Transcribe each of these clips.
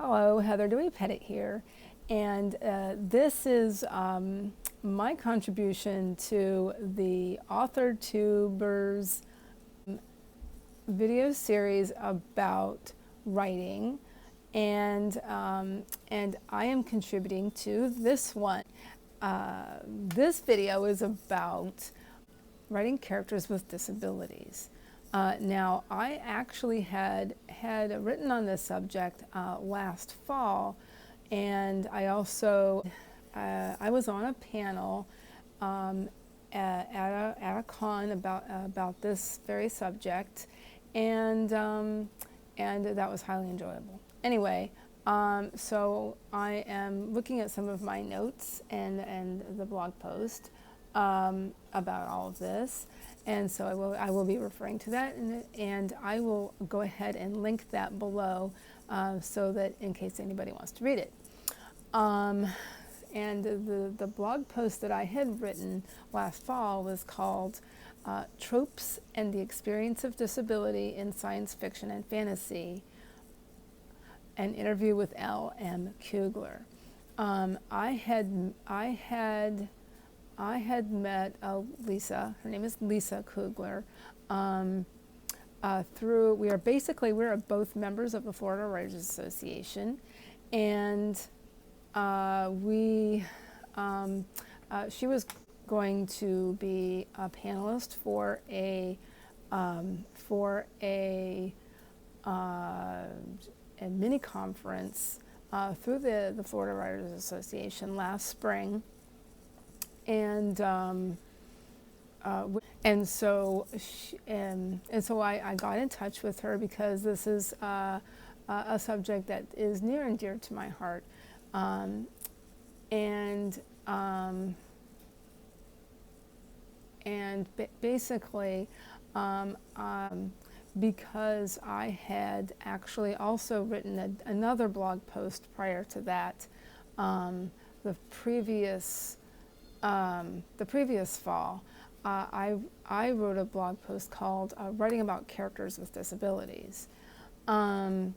Hello, Heather Dewey Pettit here, and this is my contribution to the Author Tubers video series about writing, and I am contributing to this one. This video is about writing characters with disabilities. Now, I actually had written on this subject last fall, and I also I was on a panel at a con about this very subject, and that was highly enjoyable. Anyway, so I am looking at some of my notes and the blog post about all of this. And so I will be referring to that, and I will go ahead and link that below so that in case anybody wants to read it. And the blog post that I had written last fall was called Tropes and the Experience of Disability in Science Fiction and Fantasy, an interview with L.M. Kugler. I had met Lisa, her name is Lisa Kugler, we're both members of the Florida Writers Association, and she was going to be a panelist for a mini conference through the Florida Writers Association last spring. And so I got in touch with her because this is a subject that is near and dear to my heart, basically because I had actually also written another blog post prior to that, the previous fall, I wrote a blog post called Writing About Characters with Disabilities. And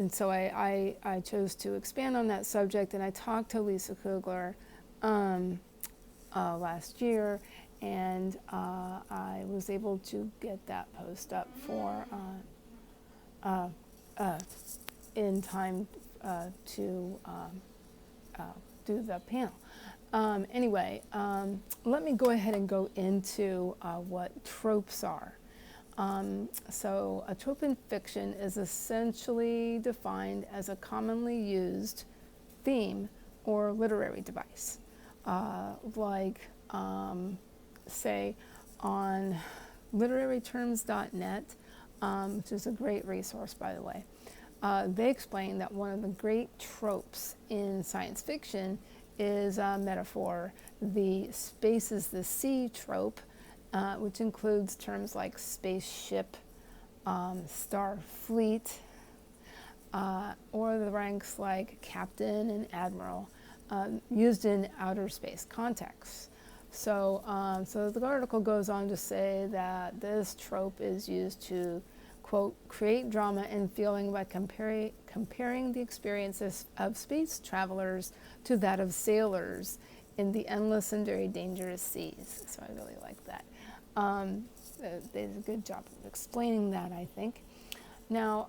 so I chose to expand on that subject, and I talked to Lisa Kugler last year, and I was able to get that post up for in time to do the panel. Anyway, let me go ahead and go into what tropes are. So a trope in fiction is essentially defined as a commonly used theme or literary device. Say on literaryterms.net, which is a great resource, by the way, they explain that one of the great tropes in science fiction is a metaphor, the space is the sea trope, which includes terms like spaceship, starfleet, or the ranks like captain and admiral, used in outer space contexts. So the article goes on to say that this trope is used to, quote, create drama and feeling by comparing the experiences of space travelers to that of sailors in the endless and very dangerous seas. So I really like that. They did a good job of explaining that, I think. Now,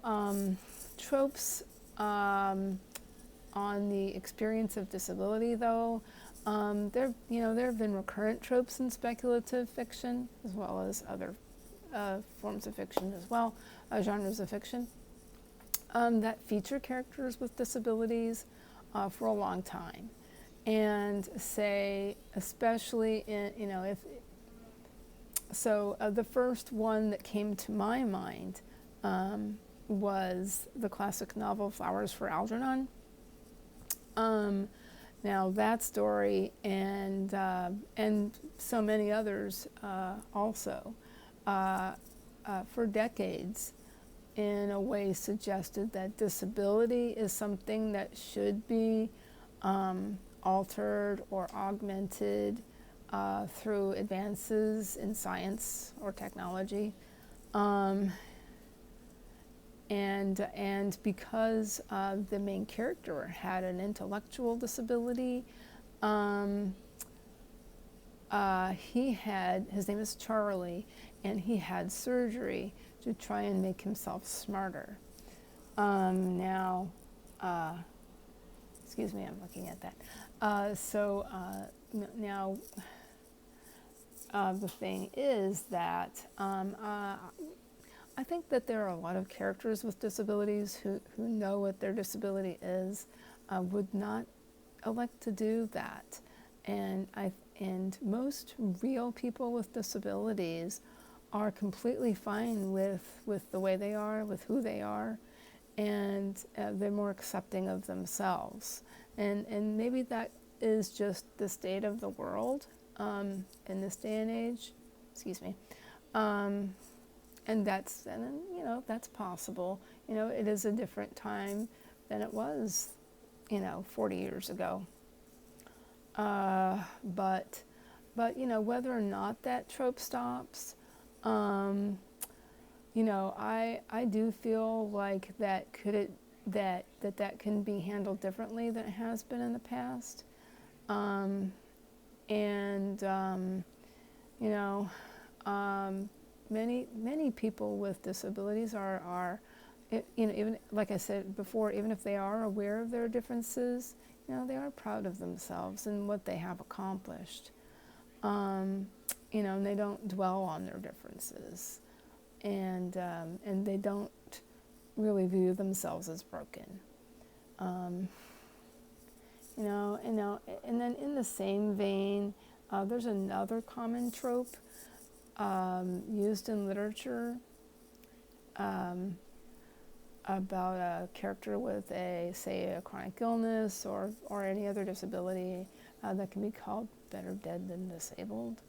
tropes on the experience of disability, though, there have been recurrent tropes in speculative fiction, as well as other forms of fiction as well, genres of fiction, that feature characters with disabilities for a long time. And say, especially in, the first one that came to my mind was the classic novel Flowers for Algernon. Now that story and so many others also for decades in a way suggested that disability is something that should be altered or augmented through advances in science or technology. And because the main character had an intellectual disability, his name is Charlie, and he had surgery to try and make himself smarter. Now, excuse me, I'm looking at that. Now, the thing is that I think that there are a lot of characters with disabilities who know what their disability is, would not elect to do that. And most real people with disabilities are completely fine with the way they are, with who they are, and they're more accepting of themselves. And maybe that is just the state of the world in this day and age. Excuse me. And that's possible. It is a different time than it was, 40 years ago. But whether or not that trope stops, I do feel like that can be handled differently than it has been in the past. Many people with disabilities are even like I said before, even if they are aware of their differences, they are proud of themselves and what they have accomplished. And they don't dwell on their differences, and they don't really view themselves as broken. And then in the same vein, there's another common trope used in literature about a character with say a chronic illness or any other disability that can be called better dead than disabled.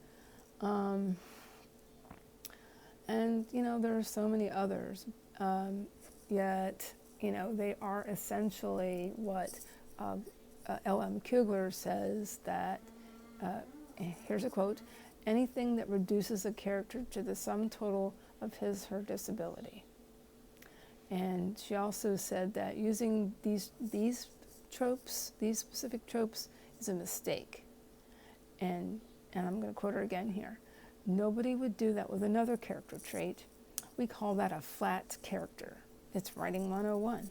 And there are so many others, yet they are essentially what L.M. Kugler says, that here's a quote: anything that reduces a character to the sum total of his/her disability. And she also said that using these specific tropes, is a mistake. And I'm going to quote her again here: nobody would do that with another character trait. We call that a flat character. It's writing 101.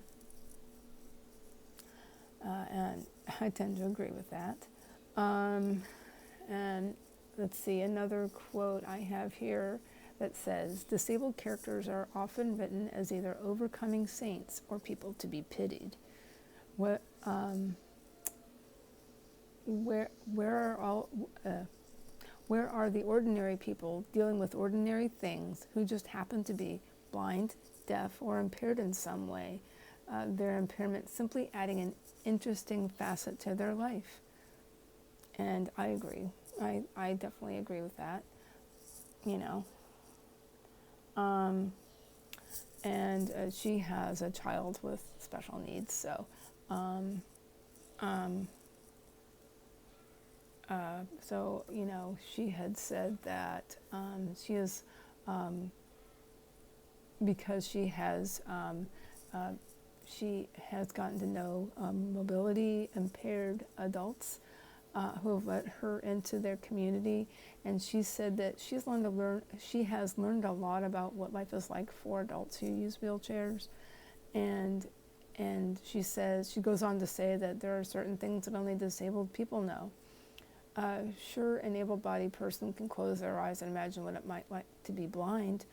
And I tend to agree with that. And let's see, another quote I have here that says, disabled characters are often written as either overcoming saints or people to be pitied. Where are the ordinary people dealing with ordinary things who just happen to be blind, deaf, or impaired in some way? Their impairment simply adding an interesting facet to their life. And I agree. I definitely agree with that. And she has a child with special needs, so she had said that she is because she has gotten to know mobility impaired adults who have let her into their community, and she said that she has learned a lot about what life is like for adults who use wheelchairs, and she goes on to say that there are certain things that only disabled people know. Sure, an able-bodied person can close their eyes and imagine what it might like to be blind,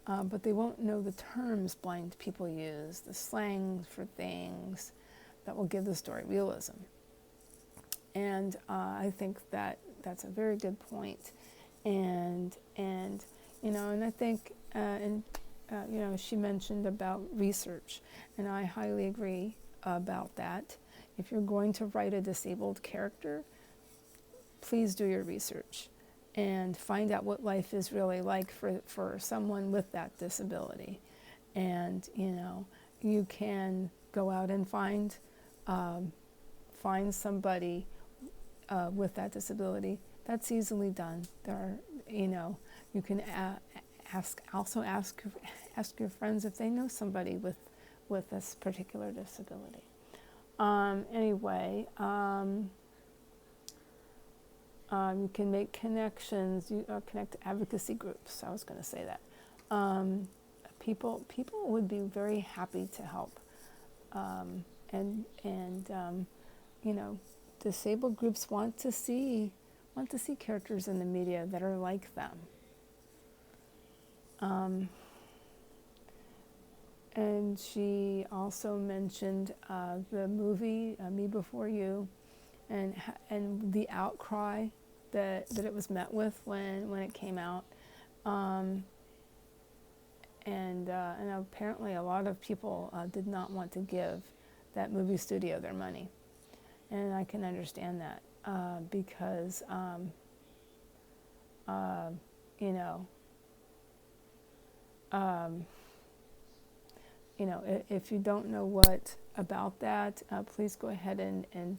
but they won't know the terms blind people use, the slang for things that will give the story realism. And I think that that's a very good point. And I think, she mentioned about research, and I highly agree about that. If you're going to write a disabled character, please do your research and find out what life is really like for someone with that disability. And, you can go out and find somebody with that disability. That's easily done. There are, you can ask ask your friends if they know somebody with this particular disability. Anyway, you can make connections, connect to advocacy groups. I was going to say that. People would be very happy to help. You know, disabled groups want to see characters in the media that are like them. And she also mentioned the movie Me Before You, and the outcry that it was met with when it came out, and apparently a lot of people did not want to give that movie studio their money, and I can understand that because if you don't know what about that, please go ahead and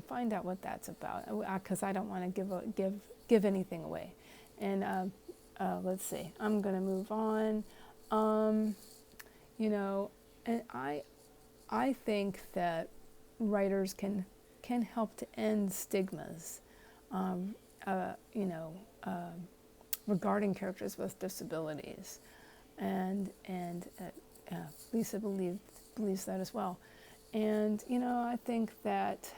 find out what that's about, because I don't want to give anything away. And let's see, I'm going to move on. And I think that writers can help to end stigmas, regarding characters with disabilities, and Lisa believes that as well. And I think that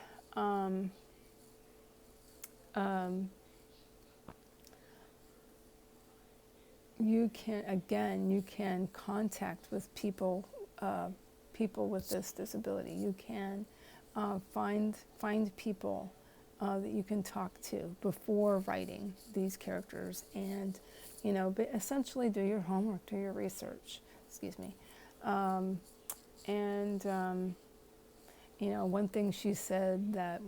you can contact with people with this disability. You can find people that you can talk to before writing these characters, and but essentially do your homework, do your research. Excuse me. One thing she said, that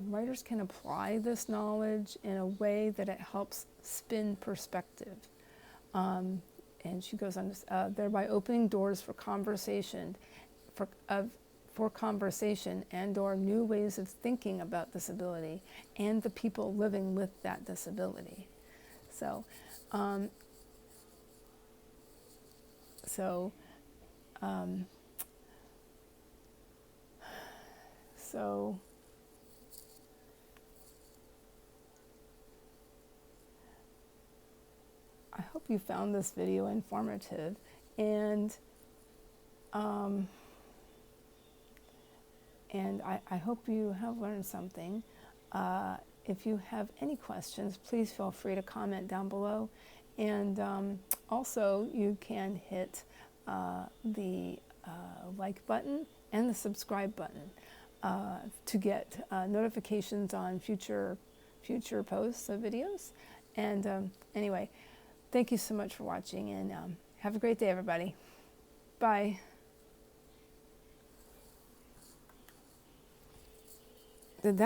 writers can apply this knowledge in a way that it helps spin perspective. And she goes on to thereby opening doors for conversation, for conversation and/or new ways of thinking about disability and the people living with that disability. So I hope you found this video informative, and I hope you have learned something. If you have any questions, please feel free to comment down below, and also you can hit the like button and the subscribe button to get notifications on future posts of videos. And anyway, thank you so much for watching, and have a great day, everybody. Bye. Did that